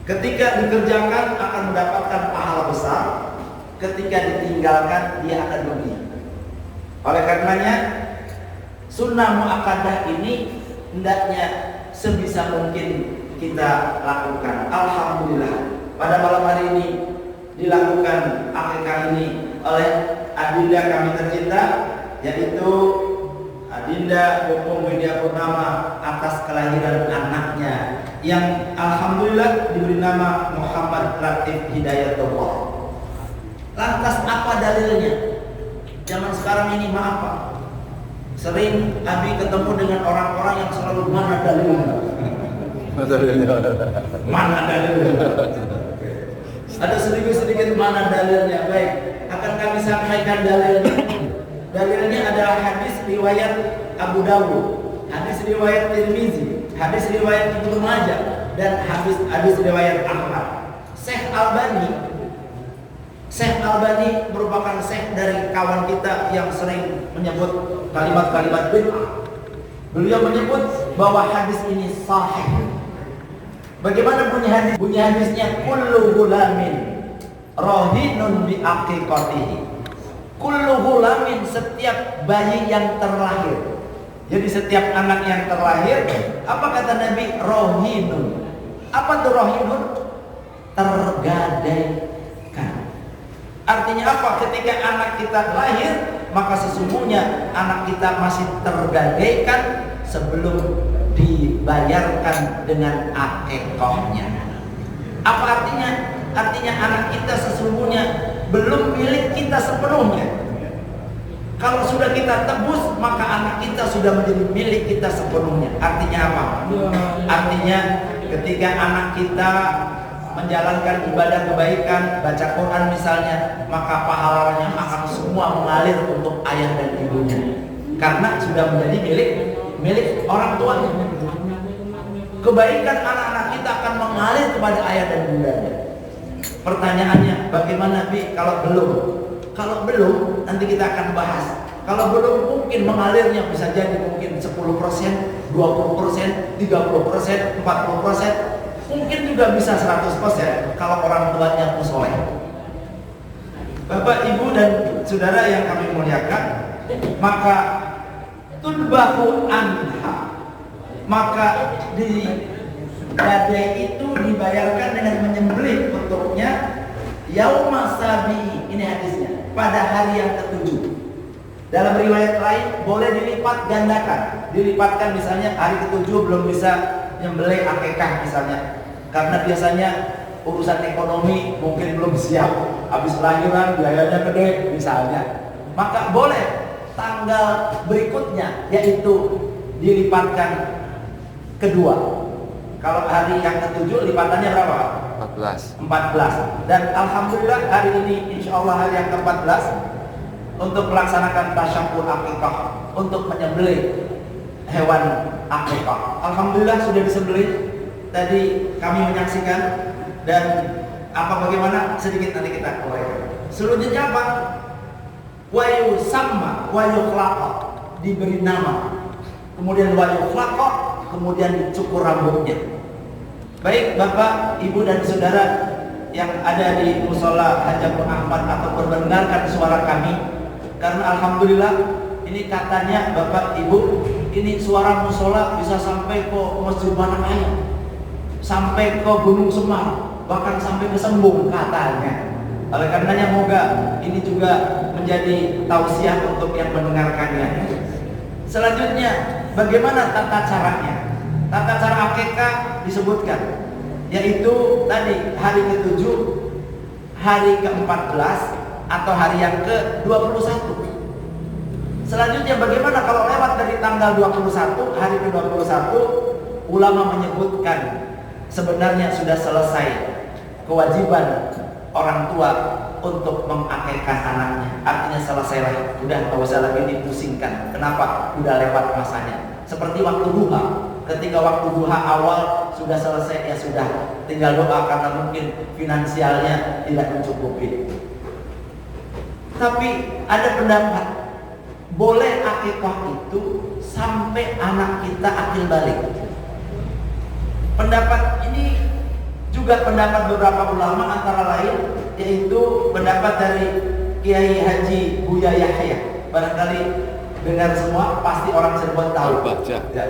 Ketika dikerjakan akan mendapatkan pahala besar, ketika ditinggalkan dia akan rugi. Oleh karenanya sunnah muakkadah ini hendaknya sebisa mungkin kita lakukan. Alhamdulillah pada malam hari ini dilakukan akikah ini oleh adinda kami tercinta, yaitu Adinda Bopong Widya Purnama atas kelahiran anaknya yang alhamdulillah diberi nama Muhammad Latif Hidayatullah. Lantas apa dalilnya? Zaman sekarang ini maaf Pak, sering Abi ketemu dengan orang-orang yang selalu mana dalilnya? Mana dalilnya? Ada sedikit-sedikit mana dalilnya. Baik, akan kami sampaikan dalilnya. Dalilnya adalah hadis riwayat Abu Dawud, hadis riwayat Tirmizi, hadis riwayat Ibnu Majah, dan hadis riwayat Ahmad. Syekh Albani merupakan syekh dari kawan kita yang sering menyebut kalimat-kalimat bid'ah. Beliau menyebut bahwa hadis ini sahih. Bagaimana bunyi hadis? Bunyi hadisnya kullu ghulamin rahinun bi aqiqatihi. Kullu ghulamin, setiap bayi yang terlahir. Jadi setiap anak yang terlahir, apa kata Nabi? Rohinun. Apa itu rohinun? Tergadaikan. Artinya apa? Ketika anak kita lahir, maka sesungguhnya anak kita masih tergadaikan sebelum dibayarkan dengan akikahnya. Apa artinya? Artinya anak kita sesungguhnya belum milik kita sepenuhnya. Kalau sudah kita tebus, maka anak kita sudah menjadi milik kita sepenuhnya. Artinya apa? Artinya ketika anak kita menjalankan ibadah kebaikan, baca Quran misalnya, maka pahalanya akan semua mengalir untuk ayah dan ibunya, karena sudah menjadi milik orang tuanya. Kebaikan anak-anak kita akan mengalir kepada ayah dan bundanya. Pertanyaannya, bagaimana Bi kalau belum? Kalau belum, nanti kita akan bahas. Kalau belum, mungkin mengalirnya bisa jadi mungkin 10%, 20%, 30%, 40%, mungkin juga bisa 100% kalau orang tuanya soleh. Bapak, Ibu, dan saudara yang kami muliakan, maka tunbahu anha, maka di badai itu dibayarkan dengan menyembelih untuknya yauma sabi. Ini hadisnya, pada hari yang ketujuh. Dalam riwayat lain boleh dilipat gandakan, dilipatkan misalnya hari ketujuh belum bisa nyembelih akikah misalnya, karena biasanya urusan ekonomi mungkin belum siap, habis lahiran biayanya gede misalnya, maka boleh tanggal berikutnya, yaitu dilipatkan kedua. Kalau hari yang ketujuh lipatannya berapa? 14. Dan alhamdulillah hari ini insya Allah hari yang ke-14 untuk melaksanakan tasyahud akikah, untuk menyembelih hewan akikah. Alhamdulillah sudah disembelih. Tadi kami menyaksikan, dan bagaimana sedikit nanti kita mulai. Selanjutnya apa? Wa yusamma wa yukhlaqa, diberi nama. Kemudian wa yukhlaqa, kemudian dicukur rambutnya. Baik Bapak, Ibu, dan saudara yang ada di musola Hajabur Ahmad atau mendengarkan suara kami, karena alhamdulillah ini katanya Bapak Ibu, ini suara musola bisa sampai ke Masjid Banakaya, sampai ke Gunung Semar, bahkan sampai ke Sembung katanya. Oleh karenanya moga ini juga menjadi tausiah untuk yang mendengarkannya. Selanjutnya, bagaimana tata caranya? Tata cara akikah disebutkan, yaitu tadi hari ke-7, hari ke-14, atau hari yang ke-21. Selanjutnya, bagaimana kalau lewat dari tanggal 21, hari ke-21, ulama menyebutkan sebenarnya sudah selesai kewajiban orang tua untuk mengakikah anaknya. Artinya selesailah, udah nggak usah lagi dipusingkan. Kenapa? Udah lewat masanya. Seperti waktu duha. Ketika waktu duha awal sudah selesai, ya sudah, tinggal doa karena mungkin finansialnya tidak mencukupi. Tapi ada pendapat boleh akikah itu sampai anak kita akil balik. Pendapat ini juga pendapat beberapa ulama antara lain yaitu pendapat dari Kiai Haji Buya Yahya. Barangkali dengar semua, pasti orang Cirebon tahu. Ya.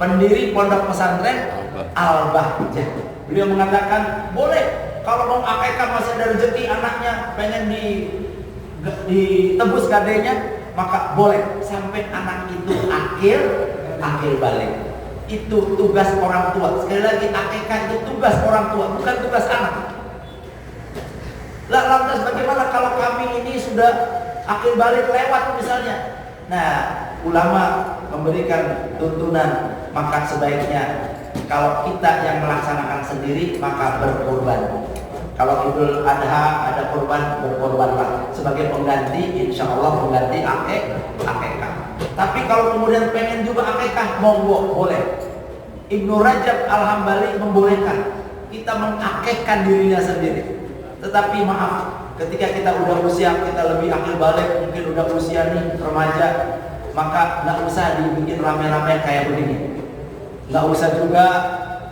Pendiri pondok pesantren Al-Bahjah. Beliau mengatakan boleh kalau mau akikah masih ada rezeki anaknya pengen ditebus gadenya, maka boleh sampai anak itu akil balik. Itu tugas orang tua. Sekali lagi, akikah itu tugas orang tua, bukan tugas anak. Lah lantas bagaimana kalau kami ini sudah akil balik lewat misalnya? Nah, ulama memberikan tuntunan, maka sebaiknya kalau kita yang melaksanakan sendiri maka berkorban. Kalau Idul Adha ada korban, berkorbanlah sebagai pengganti, insya Allah pengganti akikah. Tapi kalau kemudian pengen juga akikah, monggo, boleh. Ibnu Rajab Al-Hambali membolehkan kita mengakikkan dirinya sendiri. Tetapi maaf, ketika kita udah usia, kita lebih akil balik, mungkin udah usia nih remaja, maka nggak usah dibikin rame-rame kayak begini. Nggak usah juga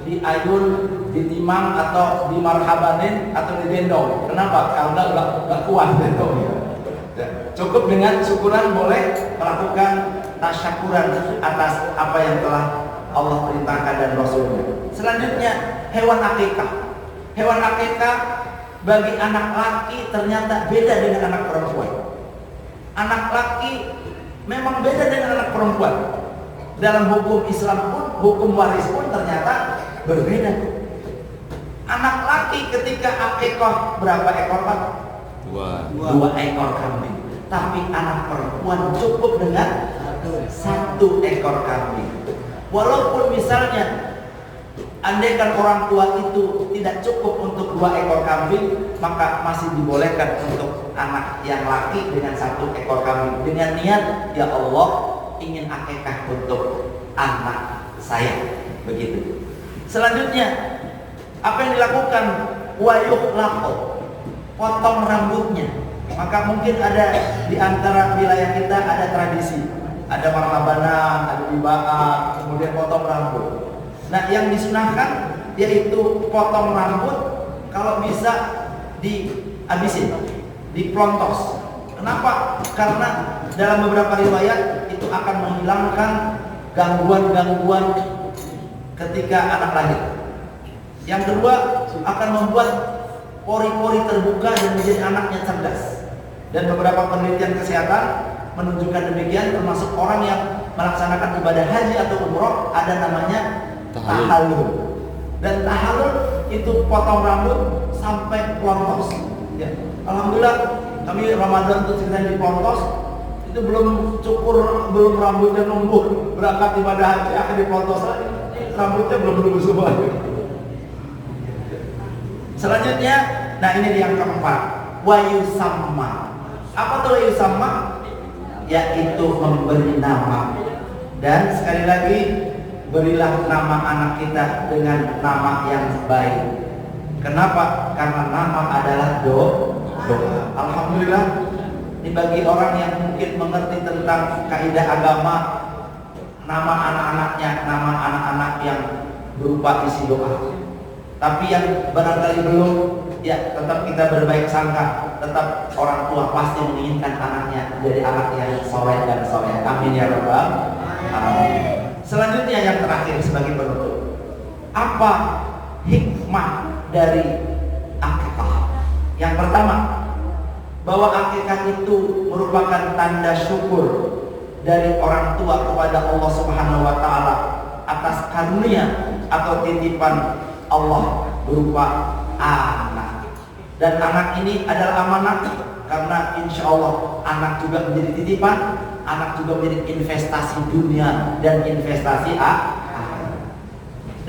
diayun, ditimang atau dimarhabanin atau digendong. Kenapa? Karena nggak kuat gendongnya. Cukup dengan syukuran, boleh melakukan tasyakuran atas apa yang telah Allah perintahkan dan Rasulnya. Selanjutnya, hewan akikah. Hewan akikah bagi anak laki ternyata beda dengan anak perempuan. Anak laki memang beda dengan anak perempuan. Dalam hukum Islam pun, hukum waris pun ternyata berbeda. Anak laki ketika akikah berapa ekor Pak? Dua ekor kambing. Tapi anak perempuan cukup dengan 1 ekor kambing. Walaupun misalnya andaikan orang tua itu tidak cukup untuk 2 ekor kambing, maka masih dibolehkan untuk anak yang laki dengan 1 ekor kambing dengan niat, ya Allah ingin akikah untuk anak saya, begitu. Selanjutnya, apa yang dilakukan? Wayuh lako, potong rambutnya. Maka mungkin ada di antara wilayah kita ada tradisi, ada marhabanan, ada dibaan, kemudian potong rambut. Nah, yang disunahkan yaitu potong rambut kalau bisa dihabisin, diplontos. Kenapa? Karena dalam beberapa riwayat itu akan menghilangkan gangguan-gangguan ketika anak lahir. Yang kedua, akan membuat pori-pori terbuka dan menjadi anaknya cerdas. Dan beberapa penelitian kesehatan menunjukkan demikian, termasuk orang yang melaksanakan ibadah haji atau umroh ada namanya tahallul. Dan tahallul itu potong rambut sampai plontos. Ya. Alhamdulillah kami Ramadan itu ceritanya dipelontos, itu belum cukur, belum rambutnya numbuh, berangkat ibadah haji akan dipelontos lagi, rambutnya belum numbuh semua. Selanjutnya, nah ini yang keempat, wayusamma. Apa tuh wayusamma? Yaitu memberi nama. Dan sekali lagi, berilah nama anak kita dengan nama yang baik. Kenapa? Karena nama adalah doa. Alhamdulillah, ini bagi orang yang mungkin mengerti tentang kaidah agama, nama anak-anaknya nama anak-anak yang berupa isi doa. Tapi yang barangkali belum, ya tetap kita berbaik sangka. Tetap orang tua pasti menginginkan anaknya jadi anak yang soleh dan soleh. Amin ya rabbal alamin. Selanjutnya yang terakhir sebagai penutup, apa hikmah dari akikah? Yang pertama, bahwa akikah itu merupakan tanda syukur dari orang tua kepada Allah Subhanahu wa taala atas karunia atau titipan Allah berupa anak. Dan anak ini adalah amanah, karena insya Allah anak juga menjadi titipan, anak juga menjadi investasi dunia dan investasi akhirat.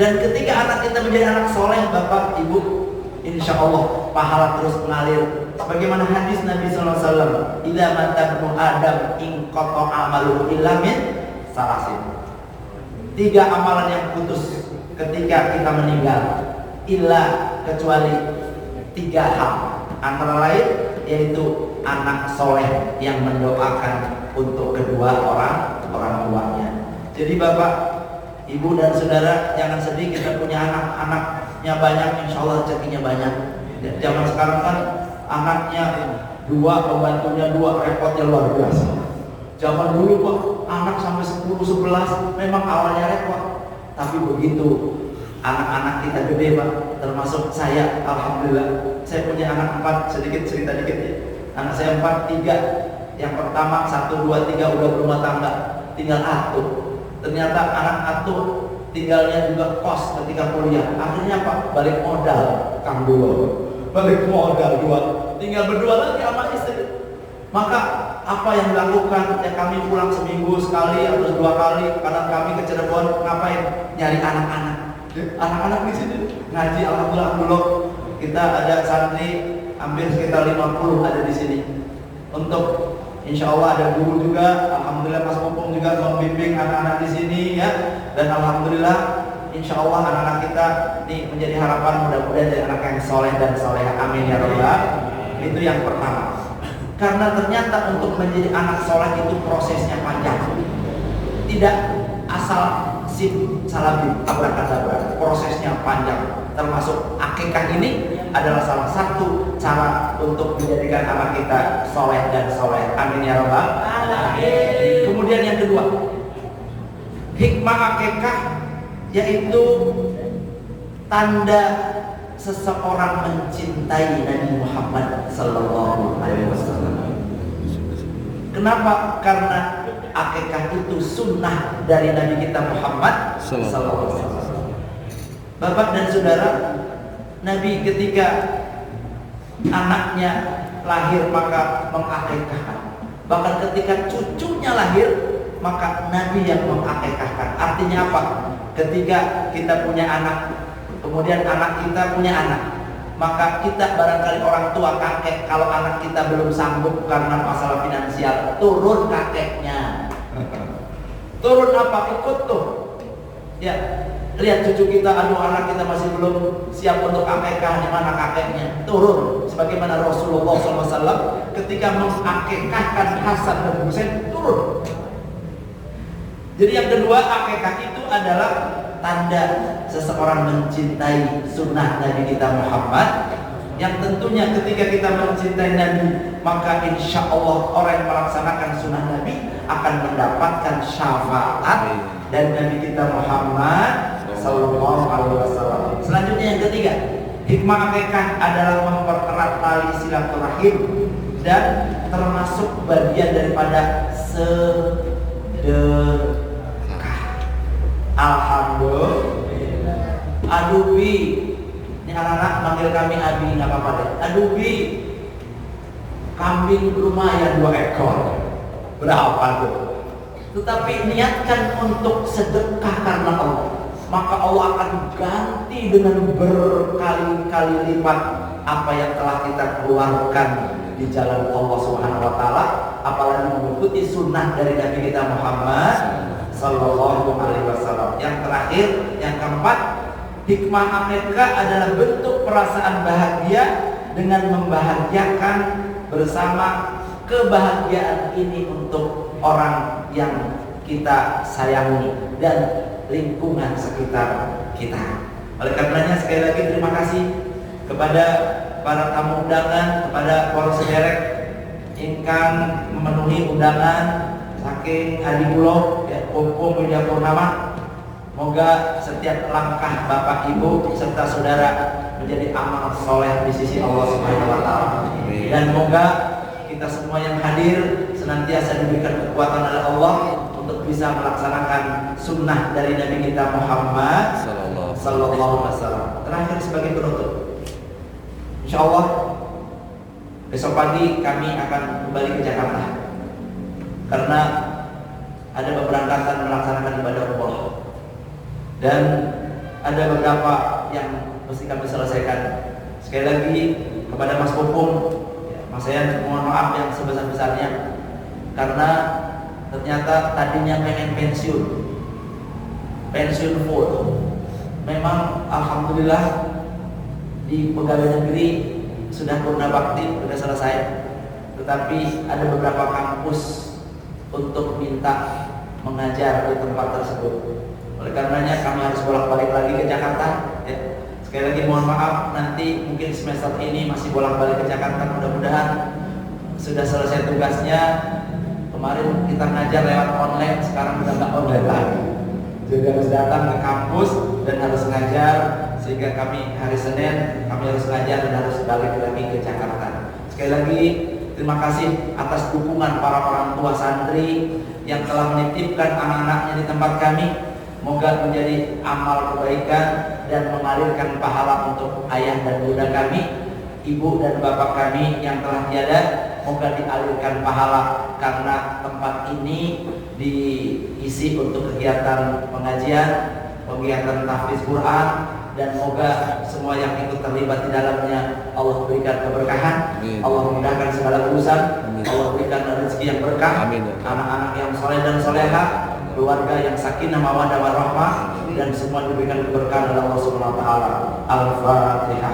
Dan ketika anak kita menjadi anak soleh, Bapak Ibu, insya Allah pahala terus mengalir. Sebagaimana hadis Nabi SAW, idza mata ibnu Adam in qata amaluhu illa min salasin. 3 amalan yang putus ketika kita meninggal, illa kecuali 3 hal, antara lain yaitu anak soleh yang mendoakan untuk kedua orang tuanya. Jadi Bapak, Ibu dan Saudara, jangan sedih kita punya anak anaknya banyak, insya Allah rezekinya banyak. Zaman sekarang kan anaknya 2, pembantunya 2, repotnya luar biasa. Zaman dulu Pak, anak sampai 10, 11 memang awalnya repot. Tapi begitu anak-anak kita gede Pak, termasuk saya, alhamdulillah. Saya punya anak 4, sedikit cerita dikit ya. Anak saya 4, 3. Yang pertama 1, 2, 3 udah berumah tangga, tinggal atuh. Ternyata anak atuh tinggalnya juga kos ketika kuliah. Akhirnya Pak, balik modal, Kang Dulo. Balik modal 2, tinggal berdua lagi sama istri. Maka apa yang dilakukan? Ya kami pulang seminggu sekali atau 2 kali. Kadang kami ke Cirebon, ngapain? Nyari anak-anak. Anak-anak di sini ngaji, alhamdulillah dulu kita ada santri hampir sekitar 50 ada di sini. Untuk insya Allah ada guru juga. Alhamdulillah Mas Popong juga membimbing anak-anak di sini ya. Dan alhamdulillah insya Allah anak-anak kita ini menjadi harapan, mudah-mudahan jadi anak yang soleh dan soleha. Amin ya Rabbal. Itu yang pertama. Karena ternyata untuk menjadi anak soleh itu prosesnya panjang. Tidak asal sip salabim abrakadabra, prosesnya panjang. Termasuk akikah ini adalah salah satu cara untuk menjadikan anak kita soleh dan soleh. Amin ya Rabbal alamin. Kemudian yang kedua, hikmah akikah yaitu tanda seseorang mencintai Nabi Muhammad Sallallahu Alaihi Wasallam. Kenapa? Karena akikah itu sunnah dari Nabi kita Muhammad Sallallahu Alaihi Wasallam. Bapak dan saudara, Nabi ketika anaknya lahir maka mengakikahkan. Bahkan ketika cucunya lahir maka Nabi yang mengakikahkan. Artinya apa? Ketika kita punya anak, kemudian anak kita punya anak, maka kita barangkali orang tua kakek, kalau anak kita belum sanggup karena masalah finansial, turun kakeknya. Turun apa? Ikut tuh. Ya, lihat cucu kita, aduh anak kita masih belum siap untuk akikah, di mana kakeknya? Turun. Sebagaimana Rasulullah SAW ketika mengakikahkan Hasan dan Husain, turun. Jadi yang kedua, akikah itu adalah tanda seseorang mencintai sunnah Nabi kita Muhammad. Yang tentunya ketika kita mencintai Nabi, maka insya Allah orang yang melaksanakan sunnah Nabi akan mendapatkan syafaat dari Nabi kita Muhammad Sallallahu Alaihi Wasallam. Selanjutnya yang ketiga, hikmah akikah adalah mempererat tali silaturahim dan termasuk bagian daripada sedekah. Alhamdulillah. Aduh Bi, ini anak-anak manggil kami Abi, nggak apa-apa deh. Aduh Bi, kambing lumayan 2 ekor. Berapa tuh? Tetapi niatkan untuk sedekah karena Allah, maka Allah akan ganti dengan berkali-kali lipat apa yang telah kita keluarkan di jalan Allah Subhanahu wa taala, apalagi mengikuti sunnah dari Nabi kita Muhammad Sallallahu Alaihi Wasallam. Yang terakhir, yang keempat, hikmah akikah adalah bentuk perasaan bahagia dengan membahagiakan bersama. Kebahagiaan ini untuk orang yang kita sayangi dan lingkungan sekitar kita. Oleh karenanya sekali lagi terima kasih kepada para tamu undangan, kepada para sederek ingkang memenuhi undangan saking adi kula ya Popo Media Purnama. Moga setiap langkah Bapak Ibu serta saudara menjadi amal soleh di sisi Allah Subhanahu wa taala. Dan moga kita semua yang hadir senantiasa diberikan kekuatan oleh Allah untuk bisa melaksanakan sunnah dari Nabi kita Muhammad Sallallahu Alaihi Wasallam. Terakhir sebagai penutup, insya Allah besok pagi kami akan kembali ke Jakarta karena ada pemberangkatan melaksanakan ibadah umroh dan ada beberapa yang mesti kami selesaikan. Sekali lagi kepada Mas Popong, Mas saya mohon maaf yang sebesar-besarnya karena ternyata tadinya pengen pensiun full. Memang alhamdulillah di pegawai negeri sudah purna bakti, sudah selesai. Tetapi ada beberapa kampus untuk minta mengajar di tempat tersebut. Oleh karenanya kami harus bolak-balik lagi ke Jakarta. Ya. Sekali lagi mohon maaf, nanti mungkin semester ini masih bolak-balik ke Jakarta, mudah-mudahan sudah selesai tugasnya. Kemarin kita ngajar lewat online, sekarang udah nggak online lagi. Jadi harus datang ke kampus dan harus ngajar, sehingga kami hari Senin kami harus ngajar dan harus balik lagi ke Jakarta. Sekali lagi terima kasih atas dukungan para orang tua santri yang telah menitipkan anak-anaknya di tempat kami. Moga menjadi amal kebaikan dan mengalirkan pahala untuk ayah dan bunda kami, ibu dan bapak kami yang telah tiada. Moga dialirkan pahala karena tempat ini diisi untuk kegiatan pengajian, kegiatan tahfiz Quran, dan moga semua yang ikut terlibat di dalamnya Allah berikan keberkahan, Allah mudahkan segala urusan, Allah berikan rezeki yang berkah, anak-anak yang soleh dan soleha, keluarga yang sakinah mawaddah warahmah, dan semua diberikan keberkahan oleh Allah Subhanahu wa taala. Al-Fatihah.